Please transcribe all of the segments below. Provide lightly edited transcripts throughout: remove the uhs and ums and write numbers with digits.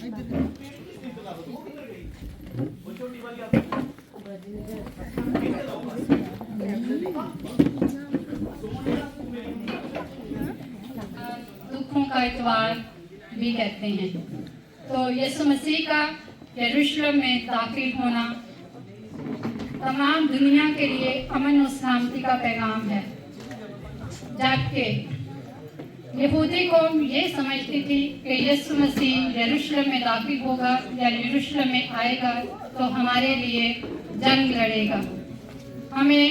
दुखों का इतवार भी कहते हैं। तो यीशु मसीह का यरूशलेम में दाखिल होना तमाम दुनिया के लिए अमन और शांति का पैगाम है। जबकि यहूदी कौम ये समझती थी कि यीशु मसीह यरूशलेम में दाखिल होगा या यरूशलेम में आएगा तो हमारे लिए जंग लड़ेगा। हमें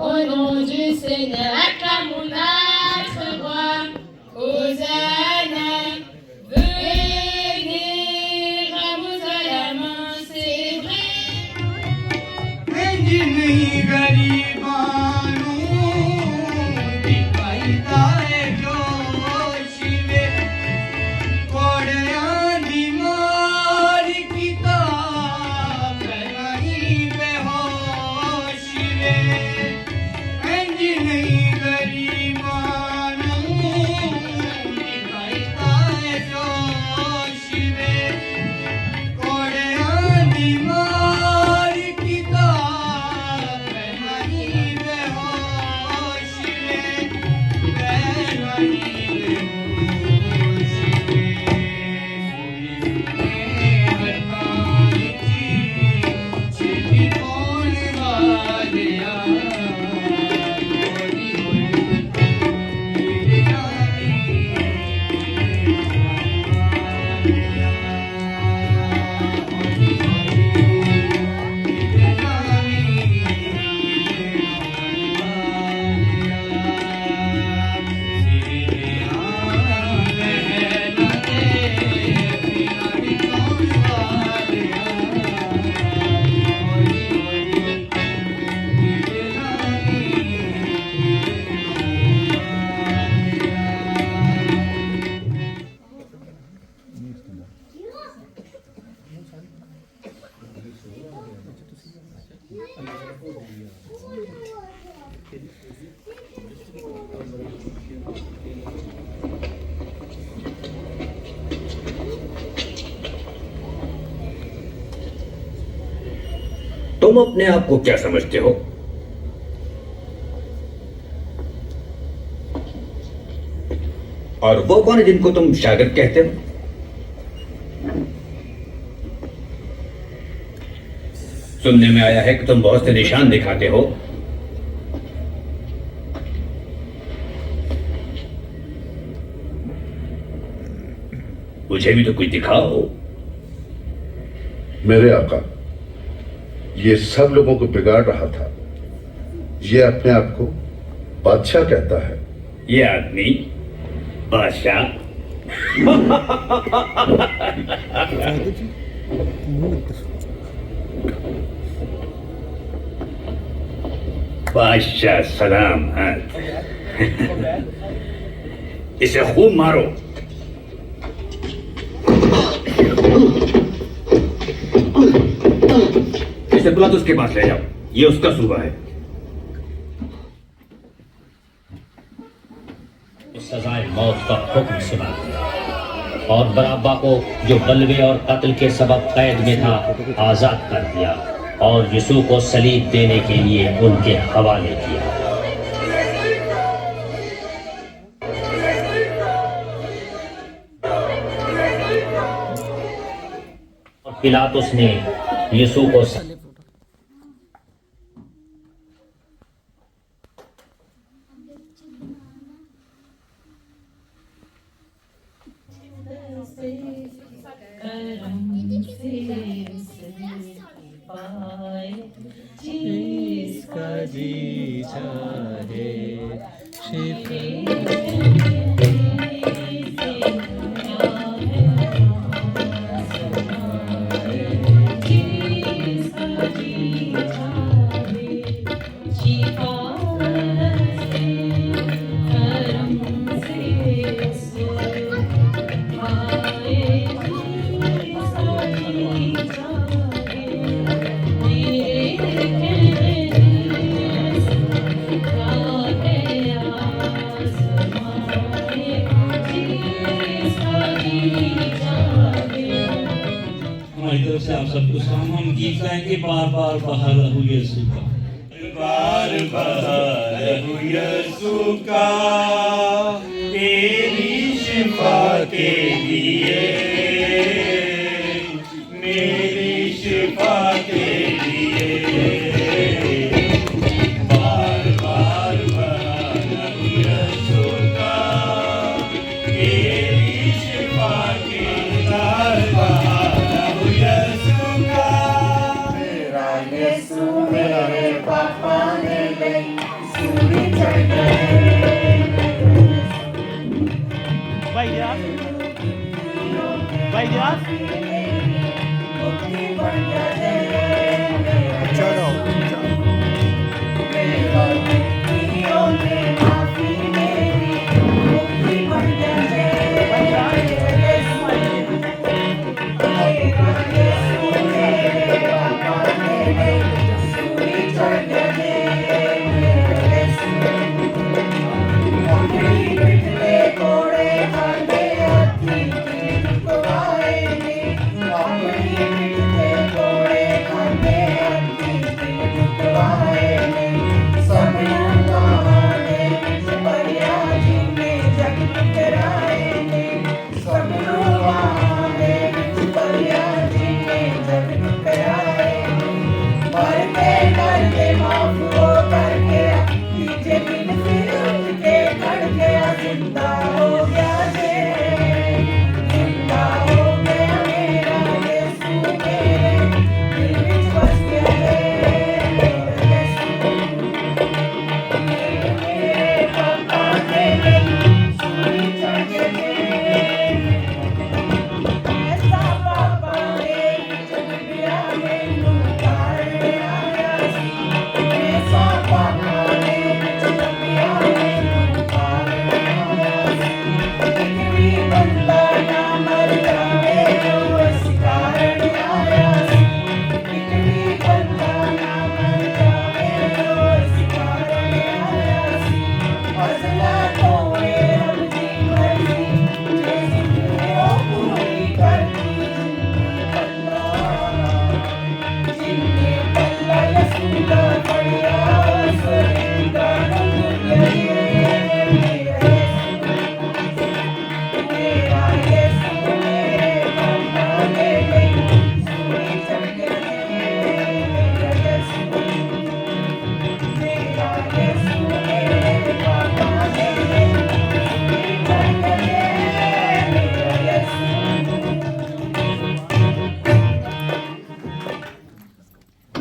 Ono du Seigneur, acclamons notre roi. Hosanna, venez, ramos à la main, célébrer. तुम अपने आप को क्या समझते हो? और वो कौन है जिनको तुम शागिर्द कहते हो? सुनने में आया है कि तुम बहुत से निशान दिखाते हो। मुझे भी तो कुछ दिखाओ। मेरे आका, ये सब लोगों को बिगाड़ रहा था। ये अपने आप को बादशाह कहता है। ये आदमी बादशाह? बादशाह सलाम है। इसे खूब मारो। इसे बुला तो उसके पास ले जाओ। ये उसका सूबा है। सजाए मौत का हुक्म सुना दिया और बराब्बा को, जो बलवे और कत्ल के सबब कैद में था, आजाद कर दिया और यीशु को सलीब देने के लिए उनके हवाले किया। और पिलातुस ने यीशु को जिसका जी चाहे आप सबको हम गीत गाएंगे बार बार बाहर रहू यीशु का, बार बार रहू यीशु का, तेरी शिफा के लिए, मेरी शिफा के लिए, बार बार रहू यीशु का, तेरी शिफा के बार बार मेरा यीशु मेरे पापा ने गई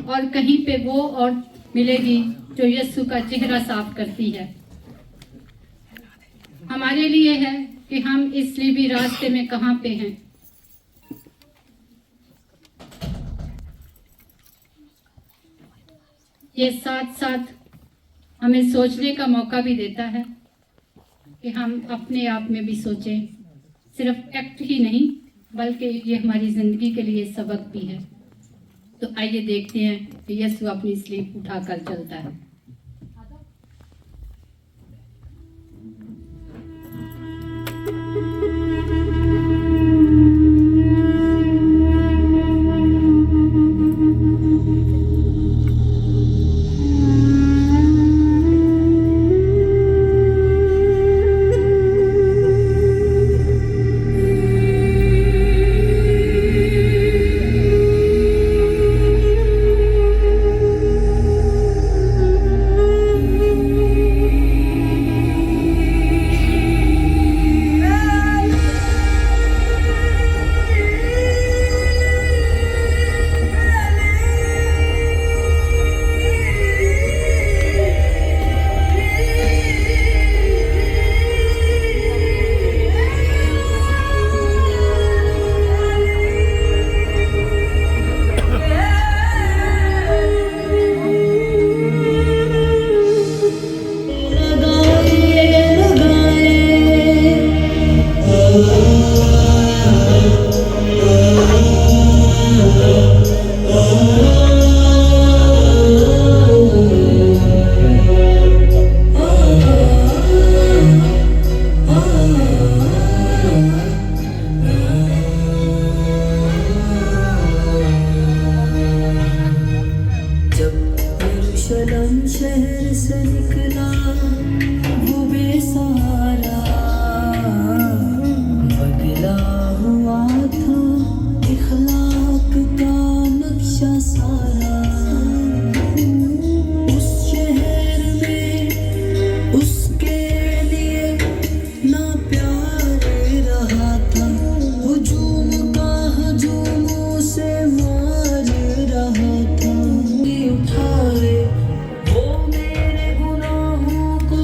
और कहीं पे वो और मिलेगी जो यीशु का चेहरा साफ करती है। हमारे लिए है कि हम इस लिबी रास्ते में कहाँ पे हैं। ये साथ साथ हमें सोचने का मौका भी देता है कि हम अपने आप में भी सोचें, सिर्फ एक्ट ही नहीं बल्कि ये हमारी ज़िंदगी के लिए सबक भी है। तो आइए देखते हैं कि यीशु अपनी स्लीप उठाकर चलता है। शहर से निकला वो बेसहारा, बदला हुआ था इखलाक का नक्शा सारा। उस शहर में उसके लिए ना प्यार रहा था, हुजूम का हुजूमों से मार रहा था। उठाए वो मेरे गुनाहों को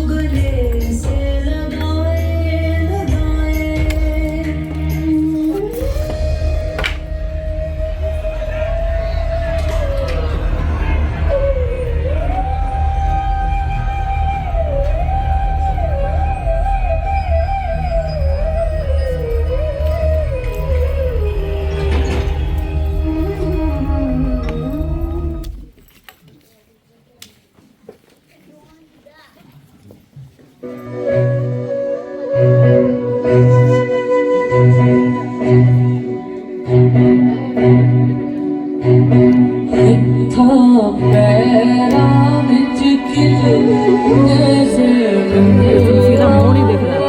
सीधा मुंह नहीं देख रहा।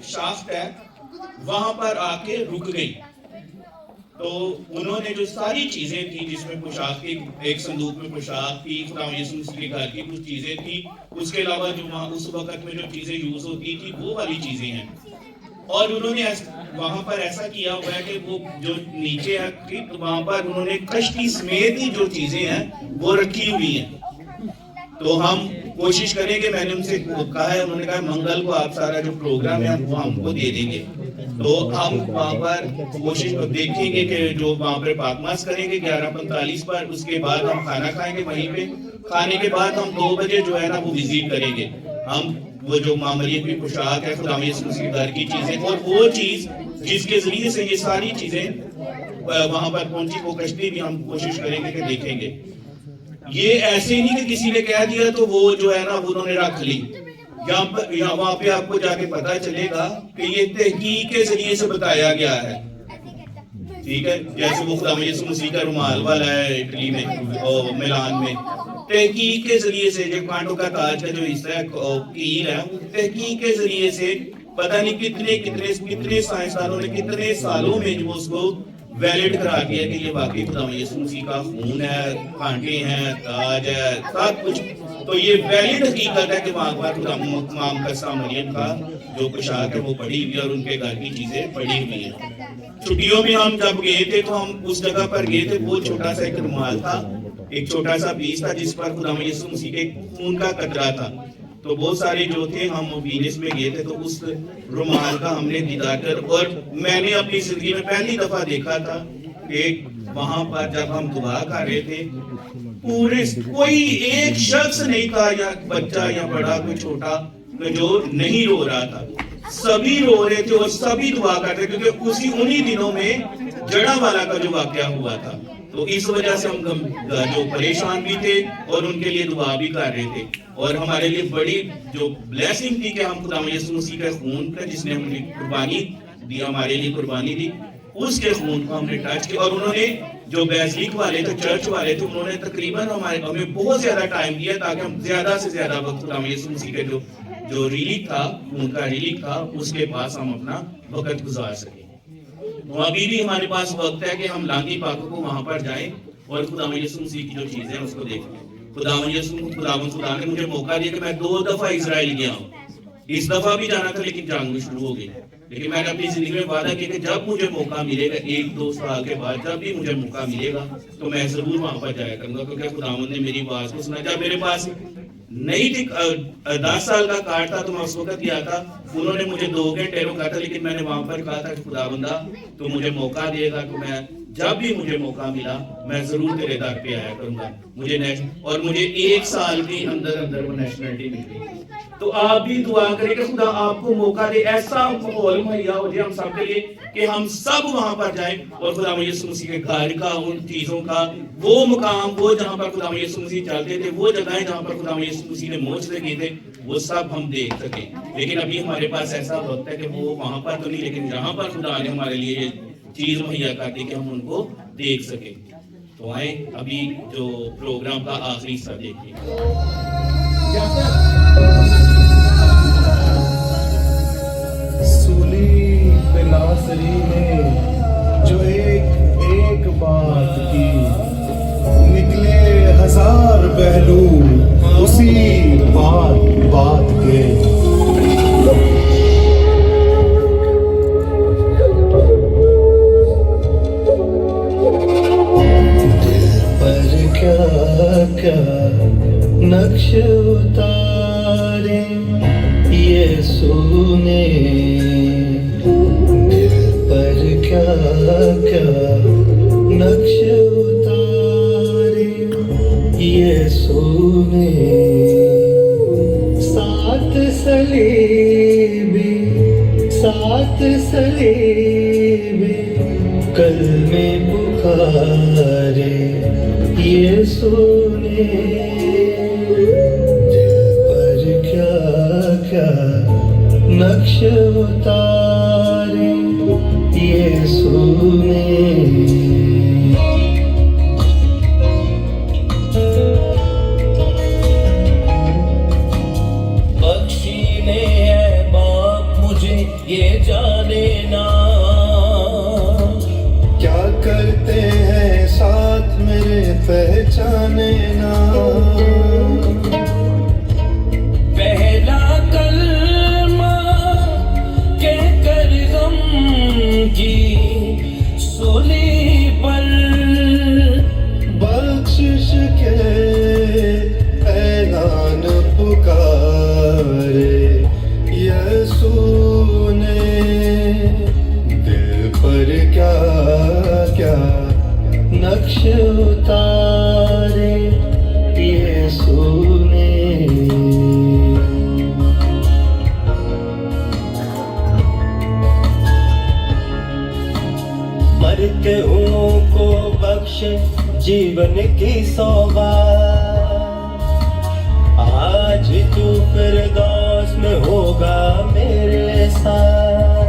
शाफ्ट है वहां पर आके रुक गई। तो उन्होंने जो सारी चीजें थी जिसमें पोशाक की, एक संदूक में पोशाक थी, खुदा यीशु मसीह के घर की कुछ चीजें थी, उसके अलावा जो वहाँ उस वक्त में जो चीजें यूज होती थी वो वाली चीजें हैं। और उन्होंने वहां पर ऐसा किया हुआ है कि वो जो नीचे है कि वहां पर उन्होंने कश्ती समेत ही जो चीजें हैं वो रखी हुई हैं। तो हम कोशिश करेंगे, मैंने उनसे कहा है, उन्होंने कहा मंगल को आप सारा जो प्रोग्राम है वो हमको दे देंगे। तो हम वहाँ पर कोशिश देखेंगे कि जो वहाँ पर पाकमास करेंगे 11:45 पर, उसके बाद हम खाना खाएंगे वहीं पे। खाने के बाद हम 2 बजे जो है ना वो विजिट करेंगे। हम वो जो मामरियत की पोशाक है, खुदा यीशु मसीह घर की चीजें, और वो चीज जिसके जरिए से ये सारी चीजें वहां पर पहुंची, वो कश्ती भी हम कोशिश करेंगे कि देखेंगे। ये ऐसे नहीं कि किसी ने कह दिया तो वो जो है ना उन्होंने रख ली। यहाँ वहां पे आपको जाके पता चलेगा कि ये तहकीक के जरिए से बताया गया है। ठीक है, जैसे वो खुदा यीशु मसीह का रुमाल वाला है इटली में और मिलान में, तहकीक के जरिए से जो कांटों का ताज का जो हिस्सा है कील है, तहकीक के जरिए से पता नहीं कितने साइंसदानों ने कितने सालों में जो उसको वैलिड करा दिया कि ये वाकई खुदा यीशु मसीह का खून है, कांटे हैं, ताज है, सब कुछ। तो ये वैलिड हकीकत है कि वहां पर खुदा मरियम का जो पोशाक है वो पड़ी हुई है और उनके घर की चीजें पड़ी हुई है। छुट्टियों में हम जब गए थे तो हम उस जगह पर गए थे, वो छोटा सा एक रुमाल था, एक छोटा सा पीस था जिस पर खुदा यीशु मसीह के खून का कतरा था। तो बहुत सारे जो थे, हम वीनस में गए थे तो उस रुमाल का हमने दीदार कर, और मैंने अपनी जिंदगी में पहली दफा देखा था कि वहां पर जब हम दुआ कर रहे थे, पूरे कोई एक शख्स नहीं था, या बच्चा या बड़ा कोई छोटा, जो नहीं रो रहा था। सभी रो रहे थे और सभी दुआ करते, क्योंकि उन्हीं दिनों में जड़ा वाला का जो वाकया हुआ था। तो इस वजह से हम जो परेशान भी थे और उनके लिए दुआ भी कर रहे थे। और हमारे लिए बड़ी जो ब्लेसिंग थी कि हम खुदा यीशु मसीह के खून का, जिसने हमें कुर्बानी दी, हमारे लिए कुर्बानी दी, उसके खून को हमने टच किया। और उन्होंने जो बैसिलिक वाले थे, चर्च वाले थे, उन्होंने तकरीबन हमें बहुत ज्यादा टाइम दिया ताकि हम ज्यादा से ज्यादा वक्त खुदा यीशु मसीह के जो रिलीक था, उनका रिलीक था, उसके पास हम अपना वक्त गुजार सके। तो अभी भी हमारे पास वक्त है कि हम लांगी पाकों को वहां पर जाएं और खुदा यीशु मसीह की जो चीजें हैं उसको देखें। खुदा ने मुझे मौका दिया कि मैं 2 दफा इजराइल गया हूँ। इस दफा भी जाना था लेकिन जान शुरू हो गई। लेकिन मैंने अपनी जिंदगी में वादा किया कि जब मुझे मौका मिलेगा 1-2 साल के बाद जब भी मुझे मौका मिलेगा तो मैं जरूर वहां पर जाया करूंगा, क्योंकि खुदावंद ने मेरी आवाज को सुना। जब मेरे पास नहीं थी 10 साल का कार्ड था तो मैं उस वक्त गया था, उन्होंने मुझे 2 घंटे रोका था, लेकिन मैंने वहां पर कहा था कि खुदावंदा तो मुझे मौका देगा तो मैं जब भी मुझे मौका मिला मैं जरूर तेरे दर पे आया करूंगा। मुझे 1 साल के अंदर अंदर वो नेशनलिटी मिल गई। तो आप भी दुआ करें कि खुदा आपको मौका दे, ऐसा माहौल मुहैया हो जाए हम सब के लिए कि हम सब वहां पर जाएं और खुदा यीशु मसीह के घर का, उन चीजों का, वो मुकाम, वो जहां पर खुदा यीशु मसीह चलते थे, वो जगहें जहां पर खुदा यीशु मसीह ने मोहरे किए थे, वो सब हम देख सकें। लेकिन अभी हमारे पास ऐसा वक्त है कि वो वहां पर तो नहीं, लेकिन जहां पर खुदा ने हमारे लिए ये चीज मुहैया कर दी कि हम उनको देख सके। तो आए अभी जो प्रोग्राम का आखिरी हिस्सा देखिए। सूली पे नासरी ने जो एक बात की, निकले 1000 पहलू उसी बात के। क्या नक्श उतारे यीशु ने, दिल पर क्या नक्श उतारे यीशु ने। 7 सलीबे कल में पुकारे यीशु ने, दिल पर क्या नक्श उतारे यीशु ने। बख्शी ने है बाप मुझे ये जाने ना, क्या करते हैं साथ मेरे पहचाने ना। पहला कलमा कहकर गम की सूली पर, बख्शिश के ऐलान पुकारे यीशु ने, दिल पर क्या नक्श उतारे यीशु ने। मरते हुओं को बख्श जीवन की सौगात, आज तू फिरदौस में होगा मेरे साथ।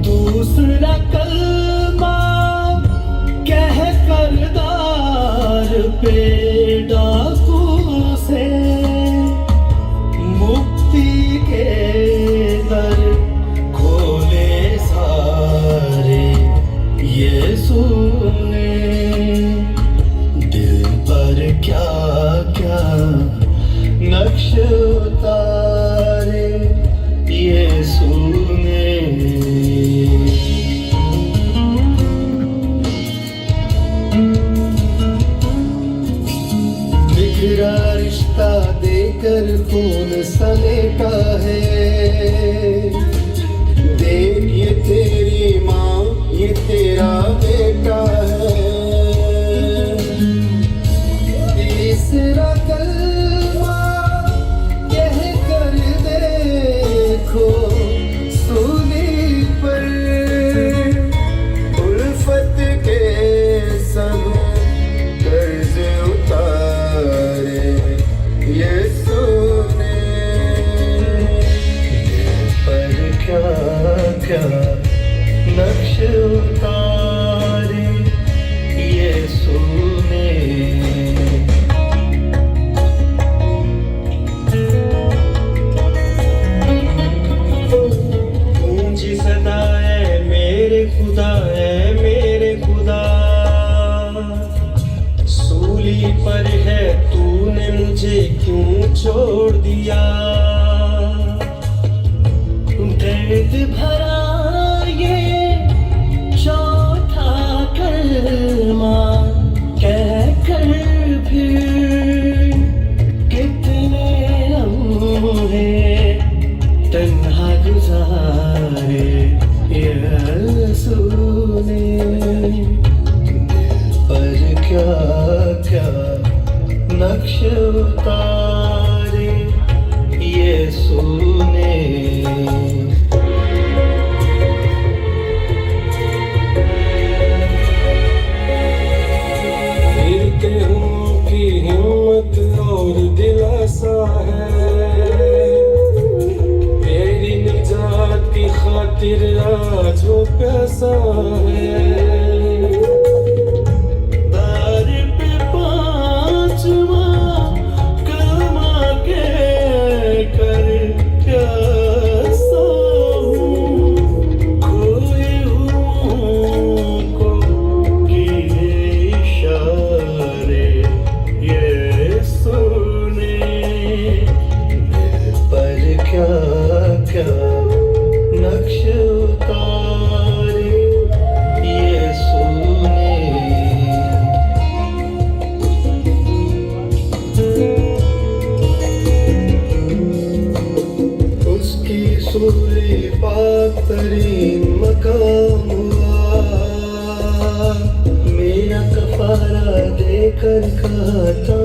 दूसरा कलमा कह कर दार पे डाकू से, मुक्ति के दर खोले सारे यीशु ने, दिल पर क्या नक्श उतारे यीशु ने। बिखरा रिश्ता देकर खून सलेटा है, देख ये तेरी माँ ये तेरा बेटा है। तीसरा कलमा कह कर देखो सूली पर, उल्फत के संग कर्ज उतारे यीशु ने, दिल पर क्या नक्श उतारे यीशु ने। जिया दर्द भरा ये चौथा कलमा कह कर फिर कितने लम्हे तन्हा गुजारे यीशु ने पर क्या क्या नक्श उतारे यीशु ने फिरते हूँ की हिम्मत और दिलासा है तेरी निजात की खातिर आज वो प्यासा है कर खाता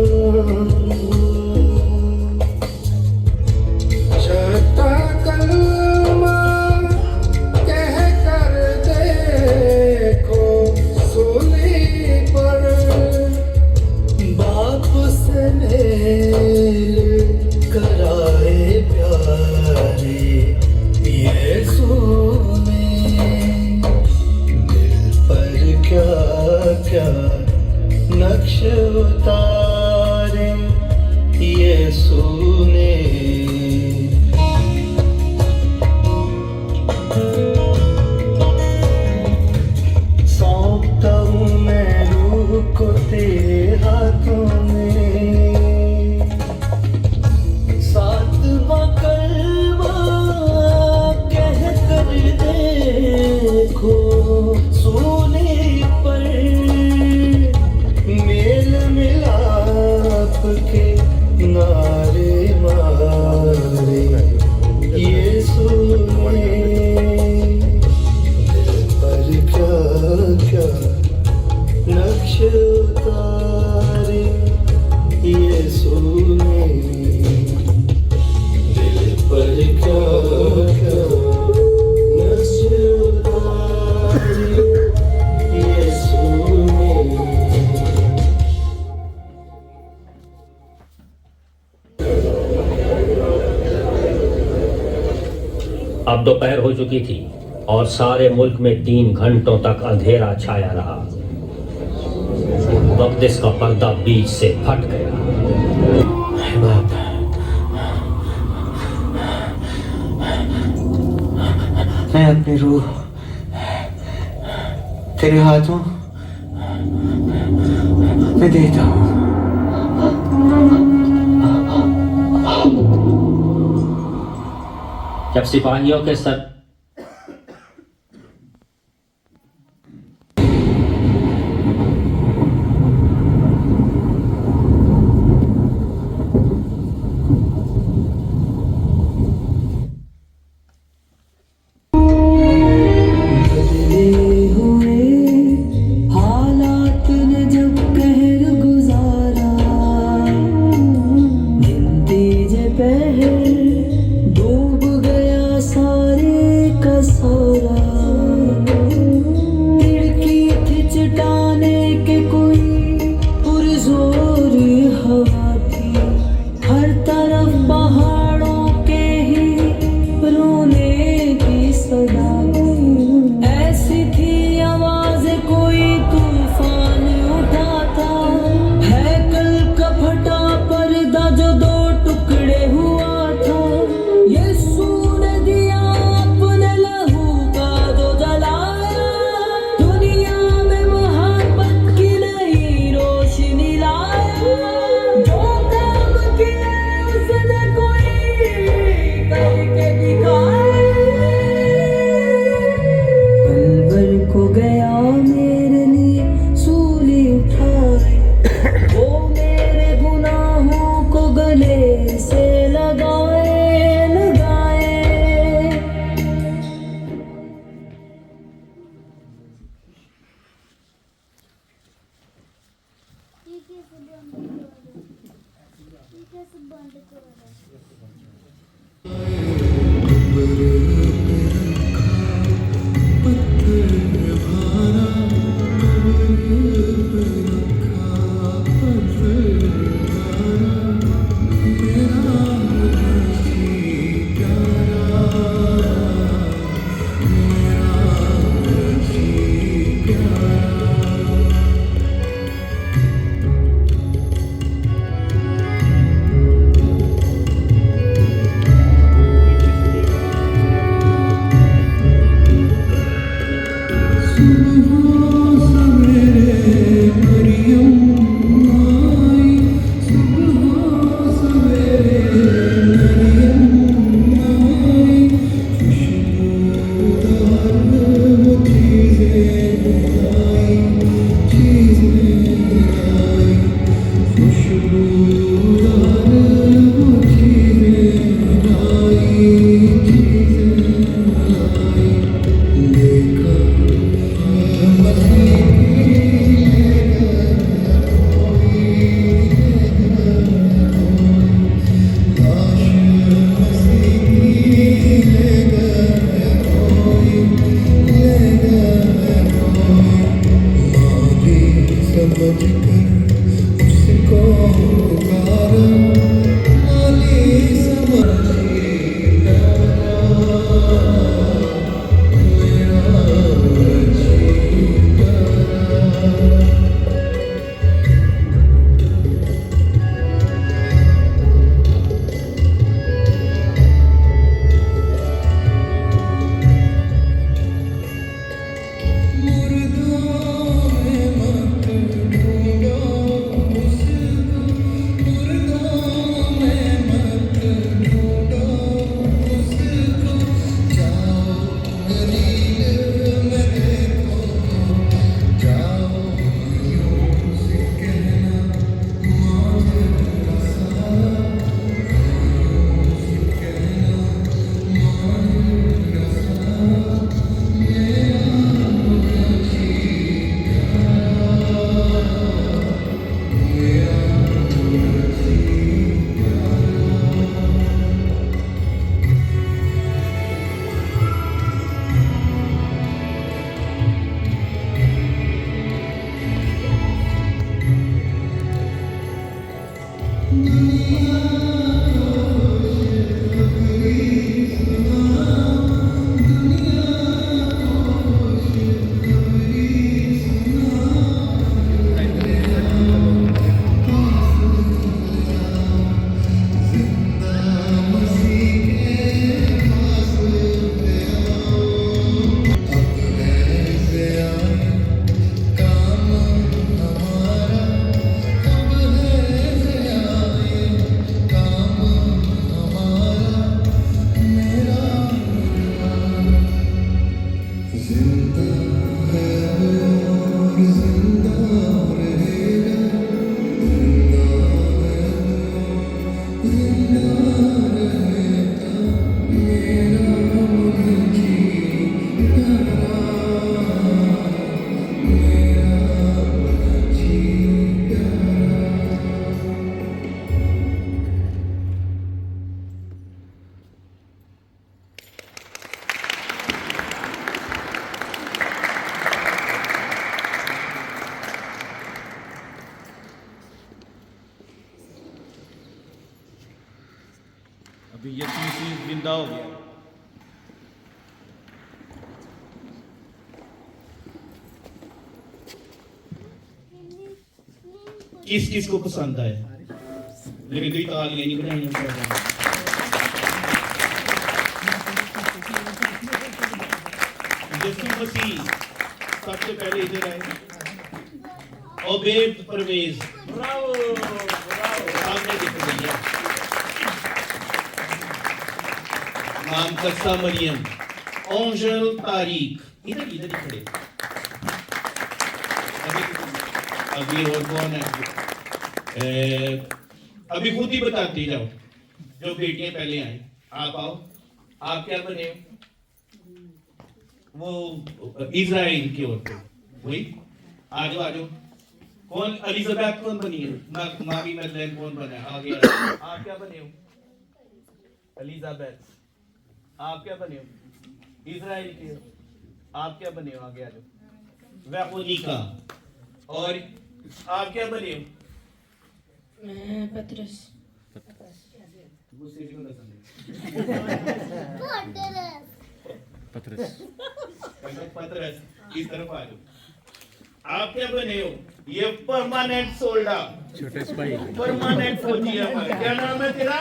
छठा कलमा कह कर देखो सूली पर बाप से मेल कराए प्यारे यीशु ने दिल पर क्या क्या नक्श उतारे यीशु ने सौंपता हूँ मैं रूह को तेरे हाथों में सातवां कलमा कह कर देखो सूली पर मेल मिलाप के नारे मारे यीशु ने दिल पर क्या क्या नक्श उतारे यीशु ने दिल पर क्या क्या नक्श उतारे यीशु ने। अब दोपहर हो चुकी थी और सारे मुल्क में 3 घंटों तक अंधेरा छाया रहा। मक़दिस का पर्दा बीच से फट गया। बाप, मैं अपनी रूह तेरे हाथों में देता हूँ। जब सिपाहियों के सर डूब गया सारे अभी यीशु मसीह जिंदा हो गया। किस किस को पसंद आया? लेकिन कोई तालियां नहीं बनाई। यीशु मसीह सबसे पहले इधर आए। ओबेद परवेज सामने दिख रही है। नाम कस्सा मरियम, ओंजल तारीख इधर इधर ही खड़े। अभी और कौन है? अभी खुद ही बताते जाओ जो बेटियां पहले आई। आप आओ, आप क्या बने हो? वो इजराइल की औरतें वही। आ जाओ कौन एलिजाबेथ कौन बनी है? मारी मैडलेन कौन बना है? आगे आप क्या बने हो? एलिजाबेथ। आप क्या बने हो? इजराइल के हो। आप क्या बने हो? आगे आ जाओ। वेरोनिका। और आप क्या बने हो? मैं पतरस। पतरस इस तरफ आ जाओ। आप क्या बने हो? ये परमानेंट सोल्डा, छोटे सिपाही, परमानेंट फौजी है हमारे। क्या नाम है तेरा?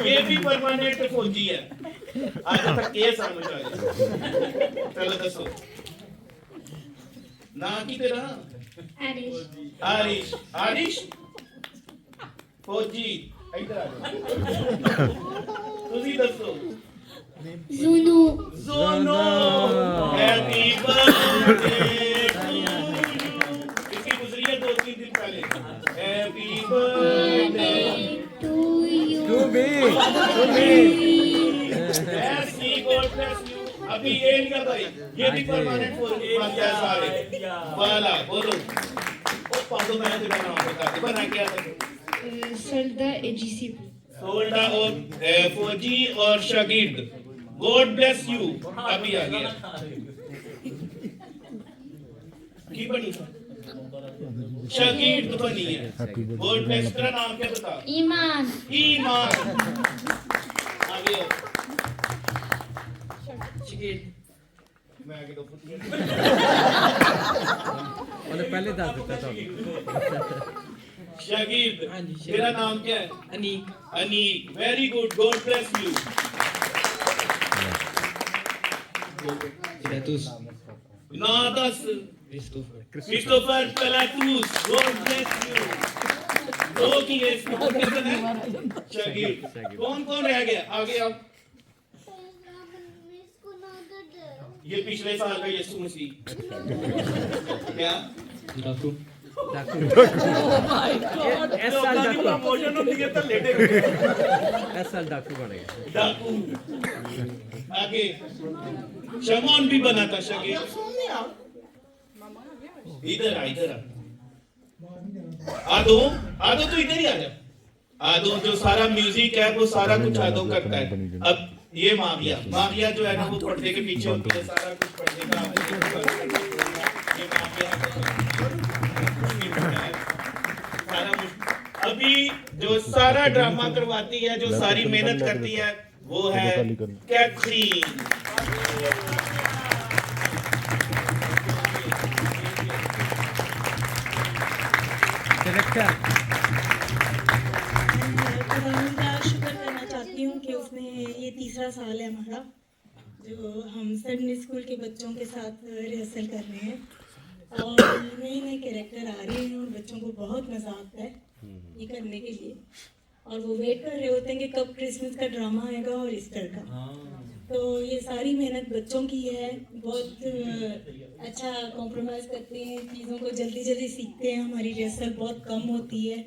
ये भी परमानेंट फौजी है। आज तक केस समझ आ गया। चलो दसो ना की तेरा? आरिश। आरिश। आरिश फौजी इधर आ जाओ। तुसी दसो। जुनू। जोनो। Happy birthday to you. इसकी गुजरी है 2-3 दिन पहले। Happy birthday to you. ऐसी गॉड ब्लेस यू। अभी ये नहीं कर भाई, ये भी परमानेंट फौजी बन गया सारे वाला। बोलो ओ पादो मैंने तेरा नाम बता दे। बना क्या था? सोल्डा एजीसी। सोल्डा और फौजी और शागिर्द। God bless you. अभी आ गया की बनी था? शागिर्द बनी है। God bless. तेरा नाम क्या बता? ईमान। ईमान। आगे आओ। मैं आगे तो पहले दस देता था। शागिर्द। तेरा नाम क्या है? Aneek. Aneek. Very good. God bless you. नादस। क्रिस्टोफर पेलाटूस। God bless you. दो की है इसमें। शागिर्द। कौन कौन रह गया? आगे आओ। ये पिछले साल का यीशु मसीह। क्या? डाकू। डाकू बनेगा। डाकू। आगे शमौन भी बना था। शागिर्द इधर आ, इधर आ। आदो, आदो तो इधर ही आ जा। आदो जो सारा म्यूजिक है वो सारा कुछ आदो करता है। अब ये माविया, माविया जो है ना वो पर्दे के पीछे होती है। सारा कुछ पर्दे का ये माविया सारा। अभी जो सारा ड्रामा करवाती है, जो सारी मेहनत करती है, वो है कैथरीन। शुक्र करना चाहती हूँ कि उसने ये तीसरा साल है हमारा जो हम संडे स्कूल के बच्चों के साथ रिहर्सल कर रहे हैं और नए नए कैरेक्टर आ रहे हैं और बच्चों को बहुत मज़ा आता है ये करने के लिए और वो वेट कर रहे होते हैं कि कब क्रिसमस का ड्रामा आएगा और ईस्टर का। तो ये सारी मेहनत बच्चों की है। बहुत अच्छा कॉम्प्रोमाइज़ करते हैं, चीज़ों को जल्दी जल्दी सीखते हैं। हमारी रिहर्सल बहुत कम होती है